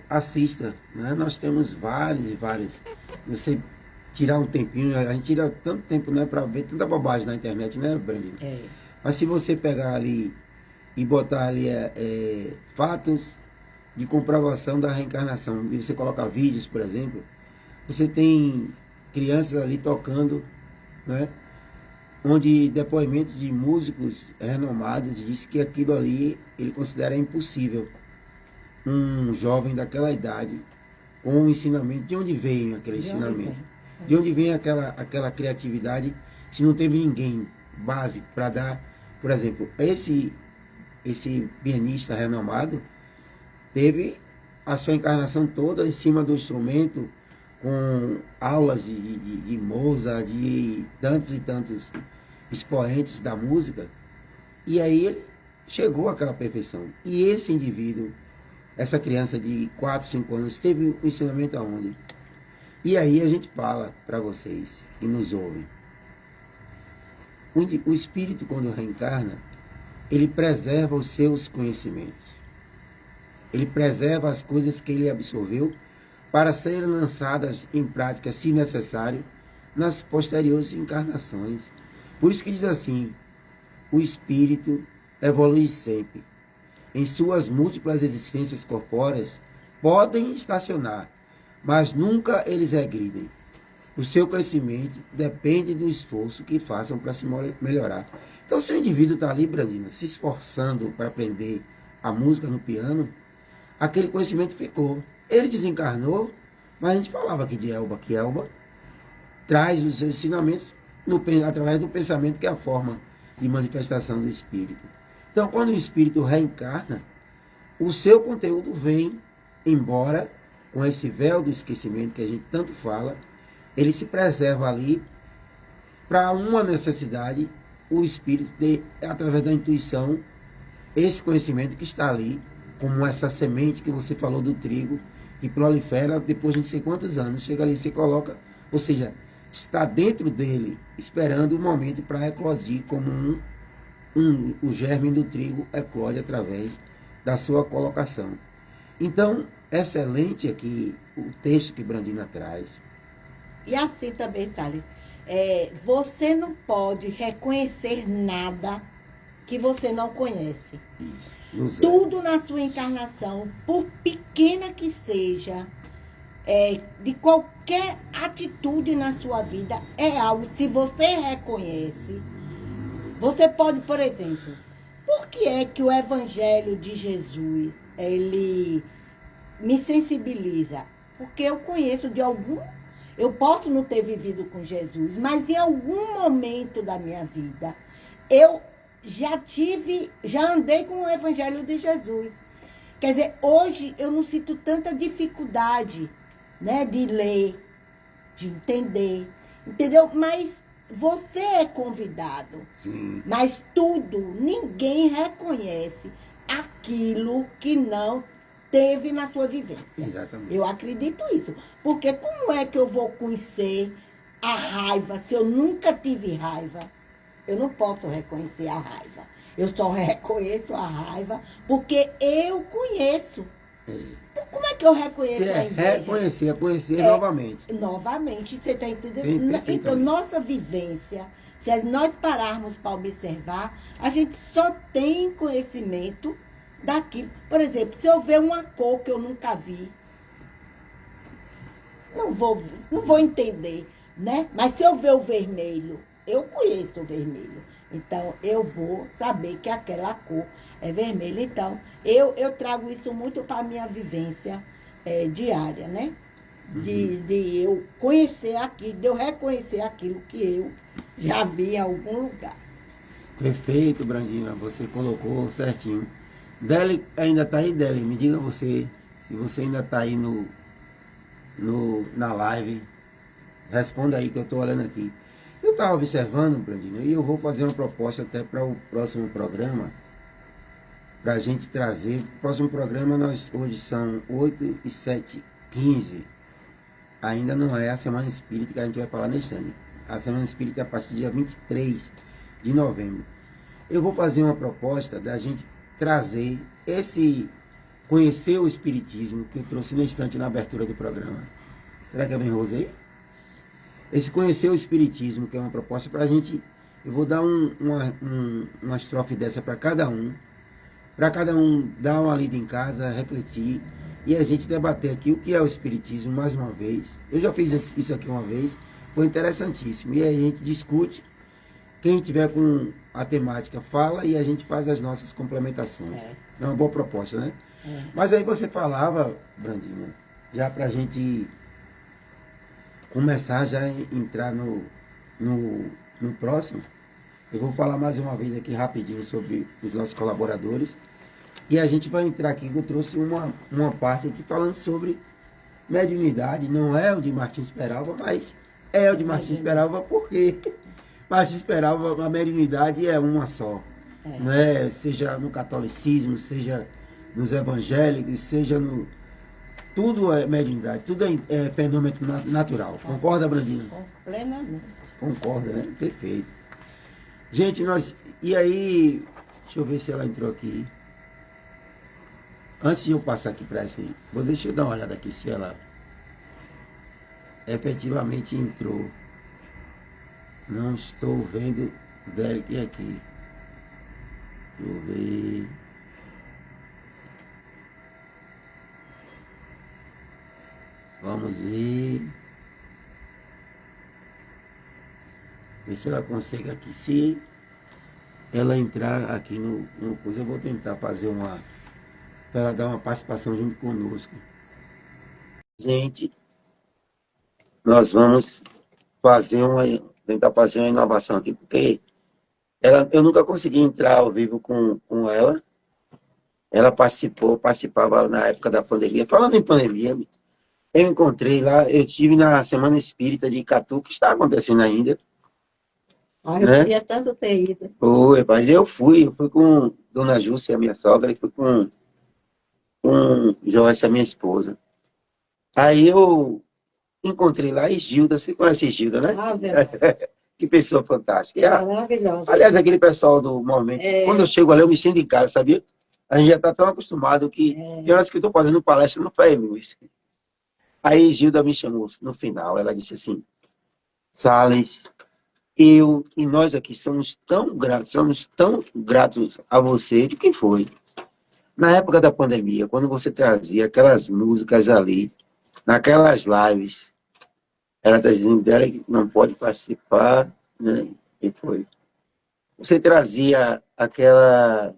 assista. Né? Nós temos vários. Você tirar um tempinho, a gente tira tanto tempo, né, para ver tanta bobagem na internet, né, Brandina? Mas se você pegar ali e botar ali fatos de comprovação da reencarnação, e você colocar vídeos, por exemplo, você tem crianças ali tocando, né? Onde depoimentos de músicos renomados diz que aquilo ali ele considera impossível. Um jovem daquela idade, com um ensinamento, de onde vem aquele ensinamento? De onde vem aquela criatividade se não teve ninguém base para dar? Por exemplo, esse pianista renomado teve a sua encarnação toda em cima do instrumento, com aulas de Mozart, de tantos e tantos expoentes da música, e aí ele chegou àquela perfeição. E esse indivíduo, essa criança de 4, 5 anos, teve o ensinamento aonde? E aí a gente fala para vocês que nos ouvem. O espírito, quando reencarna, ele preserva os seus conhecimentos. Ele preserva as coisas que ele absorveu para serem lançadas em prática, se necessário, nas posteriores encarnações. Por isso que diz assim: o espírito evolui sempre. Em suas múltiplas existências corpóreas, podem estacionar, mas nunca eles regridem. O seu crescimento depende do esforço que façam para se melhorar. Então, se o indivíduo está ali, Brandina, se esforçando para aprender a música no piano, aquele conhecimento ficou. Ele desencarnou, mas a gente falava aqui de Elba, que Elba traz os seus ensinamentos através do pensamento, que é a forma de manifestação do espírito. Então, quando o espírito reencarna, o seu conteúdo vem embora com esse véu do esquecimento que a gente tanto fala, ele se preserva ali para uma necessidade, o espírito ter, através da intuição, esse conhecimento que está ali, como essa semente que você falou do trigo, que prolifera depois de não sei quantos anos, chega ali e se coloca, ou seja, está dentro dele, esperando o momento para eclodir, como o germe do trigo eclode através da sua colocação. Então, excelente aqui o texto que Brandina traz. E assim também, Salles, você não pode reconhecer nada que você não conhece. Isso. Tudo na sua encarnação, por pequena que seja, de qualquer atitude na sua vida, é algo, se você reconhece, você pode, por exemplo, por que é que o Evangelho de Jesus, ele me sensibiliza? Porque eu conheço eu posso não ter vivido com Jesus, mas em algum momento da minha vida, eu já andei com o Evangelho de Jesus. Quer dizer, hoje eu não sinto tanta dificuldade, né, de ler. de entender, entendeu? Mas você é convidado. Sim. Mas tudo, ninguém reconhece aquilo que não teve na sua vivência. Exatamente. Eu acredito isso. Porque como é que eu vou conhecer a raiva se eu nunca tive raiva? Eu não posso reconhecer a raiva. Eu só reconheço a raiva porque eu conheço. Como é que eu reconheço Você a inveja? reconhecer, conhecer novamente. Novamente, você está entendendo? Sim, Então, perfeitamente. nossa vivência, se nós pararmos para observar, a gente só tem conhecimento daquilo. Por exemplo, se eu ver uma cor que eu nunca vi, não vou entender, né? Mas se eu ver o vermelho, eu conheço o vermelho. Então, eu vou saber que aquela cor é vermelha. Então, eu trago isso muito para a minha vivência diária, né? De eu conhecer aqui, de eu reconhecer aquilo que eu já vi em algum lugar. Perfeito, Brandina, você colocou certinho. Deli ainda está aí, Deli? Me diga você, se você ainda está aí na live. Responda aí que eu estou olhando aqui. Eu estava observando, Brandina, e eu vou fazer uma proposta até para o próximo programa, para a gente trazer. O próximo programa, hoje são 8 e 7h15. Ainda não é a Semana Espírita que a gente vai falar nesse ano. A Semana Espírita é a partir do dia 23 de novembro. Eu vou fazer uma proposta da gente trazer conhecer o Espiritismo que eu trouxe na instante na abertura do programa. Será que é bem, Rose aí? Esse conhecer o Espiritismo, que é uma proposta para a gente. Eu vou dar uma estrofe dessa para cada um dar uma lida em casa, refletir e a gente debater aqui o que é o Espiritismo mais uma vez. Eu já fiz isso aqui uma vez, foi interessantíssimo. E aí a gente discute, quem tiver com a temática fala e a gente faz as nossas complementações. É uma boa proposta, né? Mas aí você falava, Brandina, já para a gente começar já a entrar no próximo, eu vou falar mais uma vez aqui rapidinho sobre os nossos colaboradores. E a gente vai entrar aqui, eu trouxe uma parte aqui falando sobre mediunidade. Não é o de Martins Peralva, mas é o de Martins Peralva porque Martins Peralva, a mediunidade é uma só. Não é? Seja no catolicismo, seja nos evangélicos, seja no... Tudo é mediunidade, tudo é fenômeno natural. Concorda, Brandina? Plenamente. Concorda, né? Perfeito. Gente, e aí, deixa eu ver se ela entrou aqui. Antes de eu passar aqui para essa aí, deixa eu dar uma olhada aqui se ela efetivamente entrou. Não estou vendo Derek aqui. Deixa eu ver. Vamos ver. Ver se ela consegue aqui. Se ela entrar aqui no coisa, eu vou tentar fazer para ela dar uma participação junto conosco. Gente, nós vamos tentar fazer uma inovação aqui, porque eu nunca consegui entrar ao vivo com ela. Ela participava na época da pandemia. Falando em pandemia, eu encontrei lá, eu estive na Semana Espírita de Icatu, que está acontecendo ainda. Eu queria tanto ter ido. Foi, mas eu fui com Dona Júcia, a minha sogra, e fui com Joyce, a minha esposa. Aí eu encontrei lá Gilda, você conhece Gilda, né? Que pessoa fantástica. Maravilhosa. Aliás, aquele pessoal do movimento, quando eu chego ali, eu me sinto em casa, sabia? A gente já está tão acostumado que tem horas que eu estou fazendo palestra no Fé e Luz. Aí Gilda me chamou no final, ela disse assim: Salles, eu e nós aqui somos tão gratos a você. De quem foi? Na época da pandemia, quando você trazia aquelas músicas ali, naquelas lives, ela está dizendo dela que não pode participar, né? Quem foi? Você trazia aquelas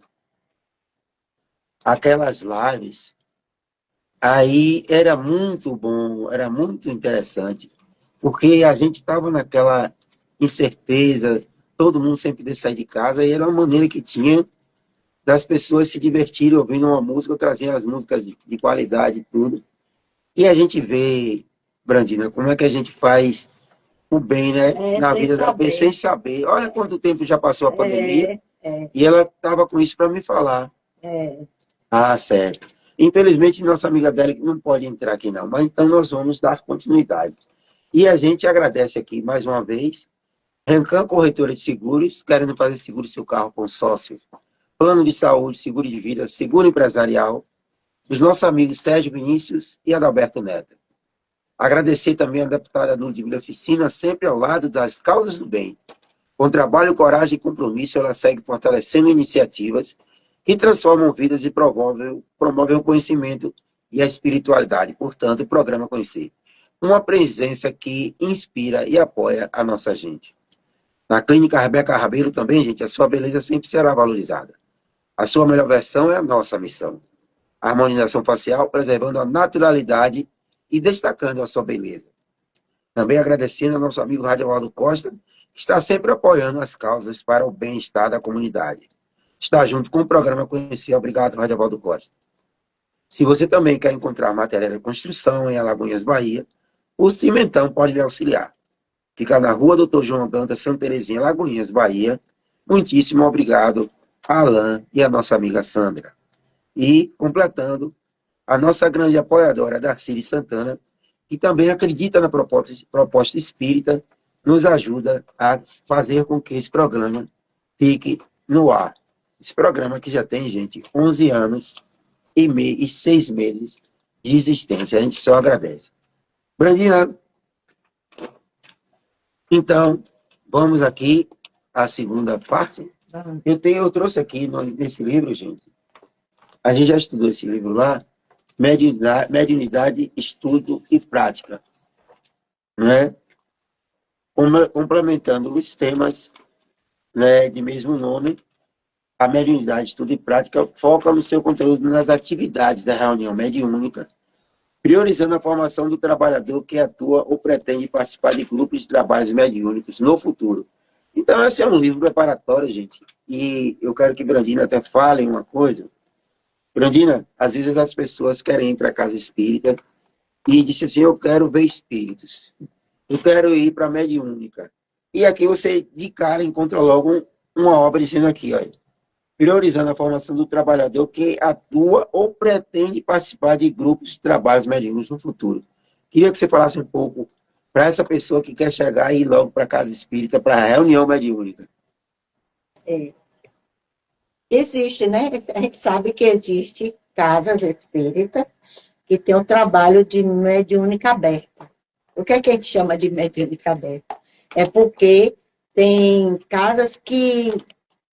lives, aí era muito bom, era muito interessante, porque a gente estava naquela incerteza, todo mundo sem poder sair de casa, e era uma maneira que tinha das pessoas se divertirem ouvindo uma música, eu trazia as músicas de qualidade e tudo. E a gente vê Brandina, como é que a gente faz o bem, né? Na sem vida da saber. pessoa, sem saber. Olha quanto tempo já passou a pandemia É, e ela estava com isso para me falar. é. Ah, certo. Infelizmente, nossa amiga Délia não pode entrar aqui, não. Mas então nós vamos dar continuidade. E a gente agradece aqui mais uma vez. Rencan Corretora de Seguros, querendo fazer seguro seu carro com sócio. Plano de saúde, seguro de vida, seguro empresarial. Os nossos amigos Sérgio Vinícius e Adalberto Neto. Agradecer também a deputada Ludmila Oficina, sempre ao lado das causas do bem. Com trabalho, coragem e compromisso, ela segue fortalecendo iniciativas que transformam vidas e promovem o conhecimento e a espiritualidade. Portanto, o programa Conhecer. Uma presença que inspira e apoia a nossa gente. Na Clínica Rebeca Rabelo também, gente, a sua beleza sempre será valorizada. A sua melhor versão é a nossa missão. A harmonização facial, preservando a naturalidade e destacando a sua beleza. Também agradecendo ao nosso amigo Radivaldo Costa, que está sempre apoiando as causas para o bem-estar da comunidade. Está junto com o programa Conhecer. Obrigado, Radivaldo Costa. Se você também quer encontrar material de construção em Alagoinhas, Bahia, o Cimentão pode lhe auxiliar. Fica na rua Dr. João Dantas, Santa Terezinha, Alagoinhas, Bahia. Muitíssimo obrigado, Alain e a nossa amiga Sandra. E, completando, a nossa grande apoiadora, Darcília Santana, que também acredita na proposta espírita, nos ajuda a fazer com que esse programa fique no ar. Esse programa que já tem, gente, 11 anos e 6 meses de existência. A gente só agradece. Brandina, então, vamos aqui à segunda parte. Eu trouxe aqui nesse livro, gente. A gente já estudou esse livro lá, Mediunidade, Estudo e Prática. Né? Complementando os temas, né, de mesmo nome, a mediunidade, estudo e prática foca no seu conteúdo nas atividades da reunião mediúnica, priorizando a formação do trabalhador que atua ou pretende participar de grupos de trabalhos mediúnicos no futuro. Então, esse é um livro preparatório, gente. E eu quero que Brandina até fale uma coisa. Brandina, às vezes as pessoas querem ir para a casa espírita e dizem assim, eu quero ver espíritos. Eu quero ir para a mediúnica. E aqui você, de cara, encontra logo uma obra dizendo aqui, olha, priorizando a formação do trabalhador que atua ou pretende participar de grupos de trabalhos mediúnicos no futuro. Queria que você falasse um pouco para essa pessoa que quer chegar e ir logo para a casa espírita, para a reunião mediúnica. Existe, né? A gente sabe que existe casas espíritas que tem o trabalho de mediúnica aberta. O que é que a gente chama de mediúnica aberta? É porque tem casas que,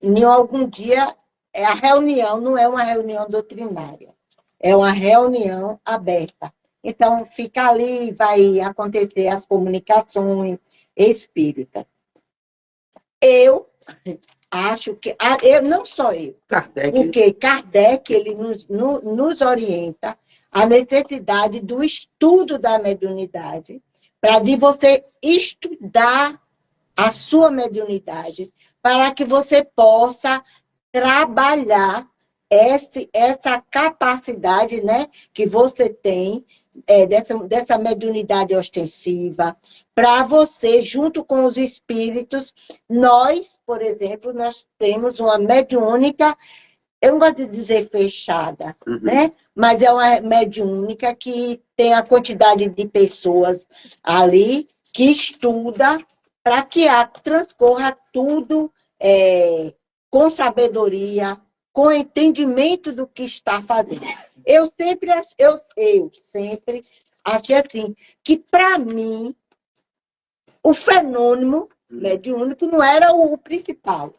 em algum dia, a reunião não é uma reunião doutrinária, é uma reunião aberta. Então, fica ali, vai acontecer as comunicações espíritas. Eu acho que, não só eu, porque Kardec ele nos orienta a necessidade do estudo da mediunidade, para de você estudar a sua mediunidade, para que você possa trabalhar essa capacidade, né, que você tem, dessa mediunidade ostensiva, para você, junto com os espíritos, nós, por exemplo, nós temos uma mediúnica, eu não gosto de dizer fechada, né? Mas é uma mediúnica que tem a quantidade de pessoas ali que estuda para que transcorra tudo com sabedoria, com entendimento do que está fazendo. Eu sempre achei assim, que para mim, o fenômeno mediúnico não era o principal.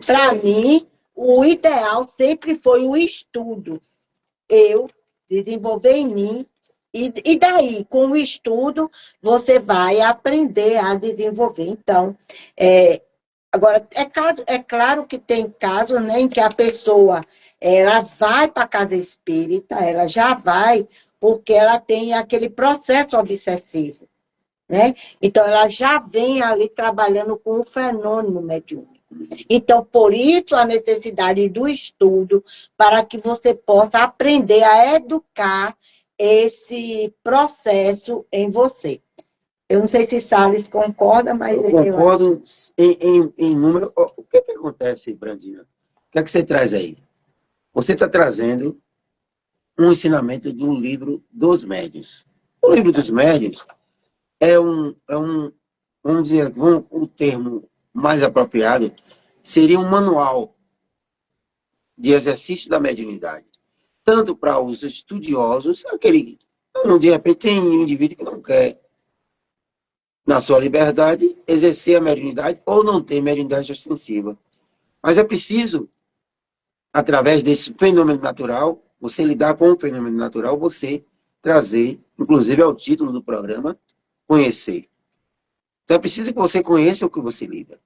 Para mim, o ideal sempre foi o estudo. Eu desenvolver em mim, e daí, com o estudo, você vai aprender a desenvolver. Então, agora, é claro que tem casos, né, em que a pessoa ela vai para a casa espírita, ela já vai, porque ela tem aquele processo obsessivo. Né? Então, ela já vem ali trabalhando com o fenômeno mediúnico. Então, por isso, a necessidade do estudo, para que você possa aprender a educar esse processo em você. Eu não sei se Salles concorda, mas Eu concordo em número. O que que acontece, Brandina? O que é que você traz aí? Você está trazendo um ensinamento do livro dos médiuns. O livro dos médiuns vamos dizer, o termo mais apropriado seria um manual de exercício da mediunidade. Tanto para os estudiosos, de repente tem um indivíduo que não quer, na sua liberdade, exercer a mediunidade ou não tem mediunidade ostensiva. Mas é preciso, através desse fenômeno natural, você lidar com o fenômeno natural, você trazer, inclusive é o título do programa, conhecer. Então é preciso que você conheça o que você lida.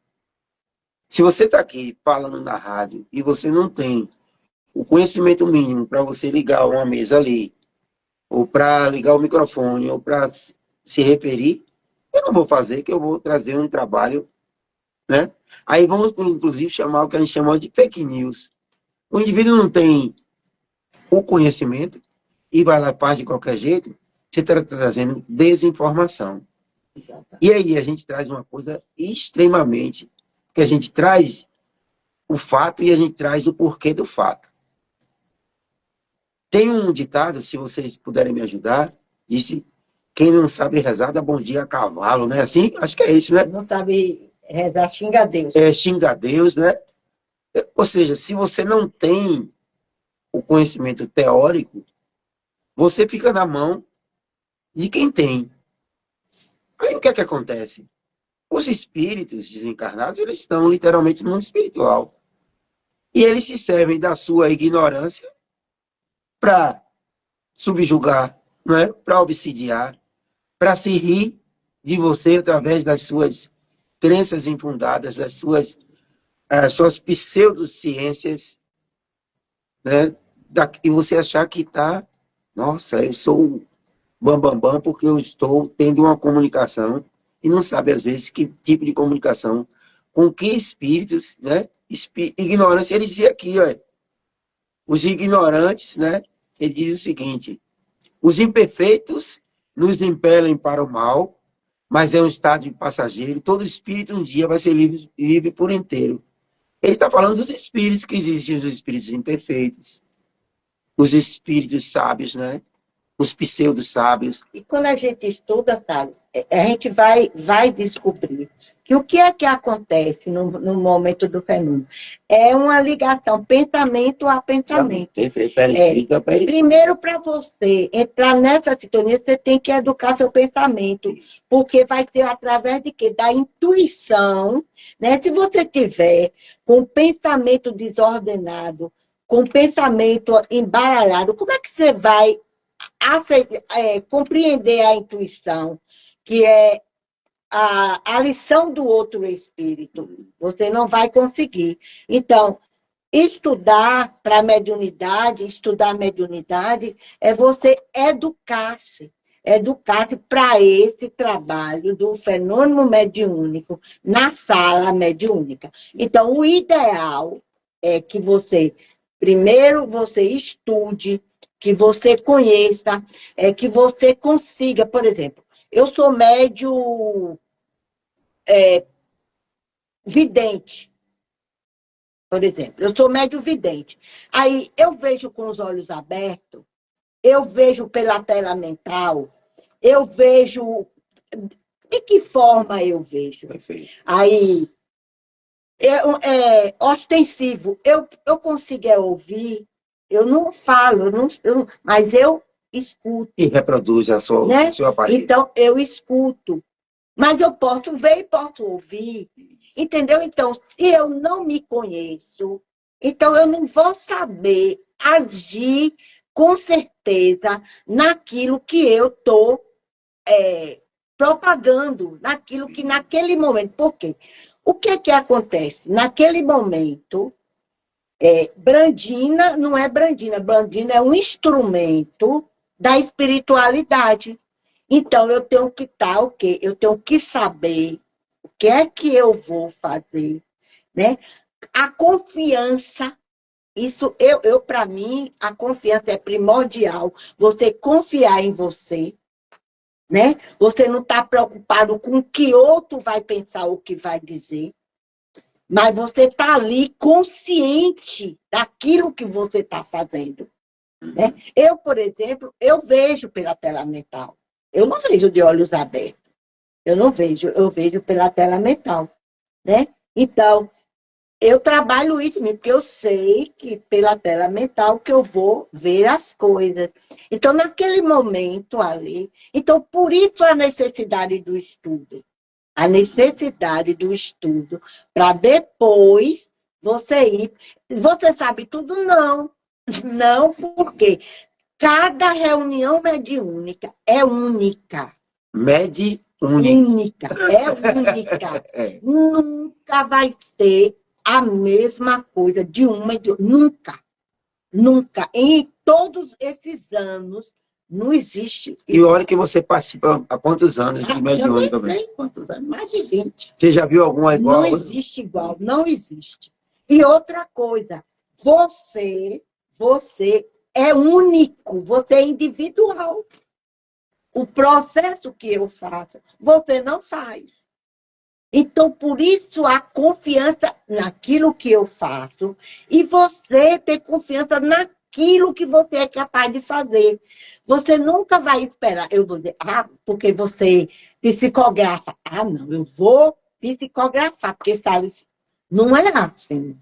Se você está aqui falando na rádio e você não tem o conhecimento mínimo para você ligar uma mesa ali, ou para ligar o microfone, ou para se referir, eu não vou fazer, que eu vou trazer um trabalho, né? Aí vamos, inclusive, chamar o que a gente chama de fake news. O indivíduo não tem o conhecimento e vai lá e faz de qualquer jeito, você está trazendo desinformação. E aí a gente traz uma coisa extremamente, que a gente traz o fato e a gente traz o porquê do fato. Tem um ditado, se vocês puderem me ajudar, disse, quem não sabe rezar dá bom dia a cavalo, né? Assim, acho que é isso, né? não sabe rezar, xinga a Deus. É, xinga a Deus, né? Ou seja, se você não tem o conhecimento teórico, você fica na mão de quem tem. Aí o que é que acontece? Os espíritos desencarnados, eles estão literalmente no mundo espiritual. E eles se servem da sua ignorância para subjugar, não é? Para obsidiar, para se rir de você através das suas crenças infundadas, das suas pseudociências, né? E você achar que está, nossa, eu sou bambambam porque eu estou tendo uma comunicação e não sabe, às vezes, que tipo de comunicação, com que espíritos, né? Ignorância, ele dizia aqui, ó, os ignorantes, né? Ele diz o seguinte, os imperfeitos nos impelem para o mal, mas é um estado de passageiro, todo espírito um dia vai ser livre por inteiro. Ele está falando dos espíritos que existem, os espíritos imperfeitos, os espíritos sábios, né? Os pseudo-sábios. E quando a gente estuda, Salles, a gente vai descobrir que o que é que acontece no momento do fenômeno? É uma ligação pensamento a pensamento. Perispírito a perispírito. Primeiro, para você entrar nessa sintonia, você tem que educar seu pensamento, porque vai ser através de quê? Da intuição, né? Se você tiver com pensamento desordenado, com pensamento embaralhado, como é que você vai compreender a intuição, que é a lição do outro espírito? Você não vai conseguir. Então, estudar a mediunidade é você educar-se para esse trabalho do fenômeno mediúnico na sala mediúnica. Então, o ideal é que primeiro você estude, que você conheça, que você consiga, por exemplo, eu sou médio vidente, por exemplo, eu sou médio vidente. Aí eu vejo com os olhos abertos, eu vejo pela tela mental, eu vejo... De que forma eu vejo? Perfeito. Aí, ostensivo, eu consigo ouvir, eu não falo, mas eu escuto. E reproduz Né? o seu aparelho. Então, eu escuto. Mas eu posso ver e posso ouvir. Entendeu? Então, se eu não me conheço, então eu não vou saber agir com certeza naquilo que eu estou propagando, naquilo que naquele momento. Por quê? O que é que acontece? Naquele momento, Brandina não é Brandina. Brandina é um instrumento da espiritualidade. Então, eu tenho que estar o quê? Eu tenho que saber o que é que eu vou fazer, né? A confiança Para mim, a confiança é primordial. Você confiar em você, né? Você não está preocupado com o que outro vai pensar ou o que vai dizer. Mas você está ali consciente daquilo que você está fazendo. Né? Eu, por exemplo, eu vejo pela tela mental. Eu não vejo de olhos abertos. Eu vejo pela tela mental. Né? Então, eu trabalho isso mesmo, porque eu sei que pela tela mental que eu vou ver as coisas. Então, naquele momento ali, então, por isso a necessidade do estudo. A necessidade do estudo para depois você ir. Você sabe tudo? Não. Não, porque cada reunião mediúnica é única. Mediúnica. Única, é única. Nunca vai ter a mesma coisa de uma e de outra. Nunca. Nunca. Em todos esses anos, não existe. E olha que você participa há quantos anos de mediúnica? Eu nem sei quantos anos, mais de 20. Você já viu alguma igual? Não existe igual, não existe. E outra coisa, você é único, você é individual. O processo que eu faço, você não faz. Então, por isso, a confiança naquilo que eu faço e você ter confiança naquilo que você é capaz de fazer. Você nunca vai esperar. Eu vou dizer, porque você psicografa. Não, eu vou psicografar, porque Salles não é assim.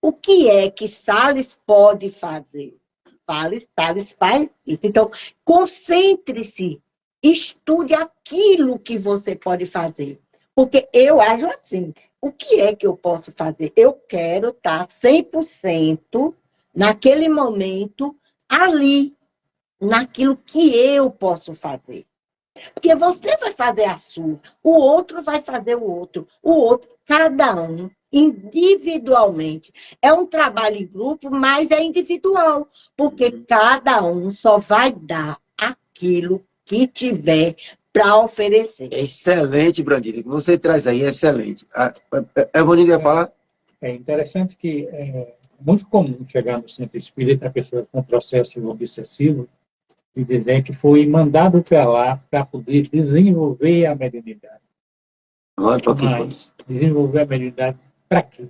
O que é que Salles pode fazer? Salles faz isso. Então, concentre-se, estude aquilo que você pode fazer. Porque eu acho assim, o que é que eu posso fazer? Eu quero estar 100% naquele momento ali, naquilo que eu posso fazer. Porque você vai fazer a sua, o outro vai fazer o outro, cada um, individualmente. É um trabalho em grupo, mas é individual, porque cada um só vai dar aquilo que tiver para oferecer. Excelente, Brandina. O que você traz aí é excelente. A Evanilda ia falar? É interessante que é muito comum chegar no centro espírita a pessoa com processo obsessivo e dizer que foi mandado para lá para poder desenvolver a mediunidade. Olha, Mas desenvolver a mediunidade para quê?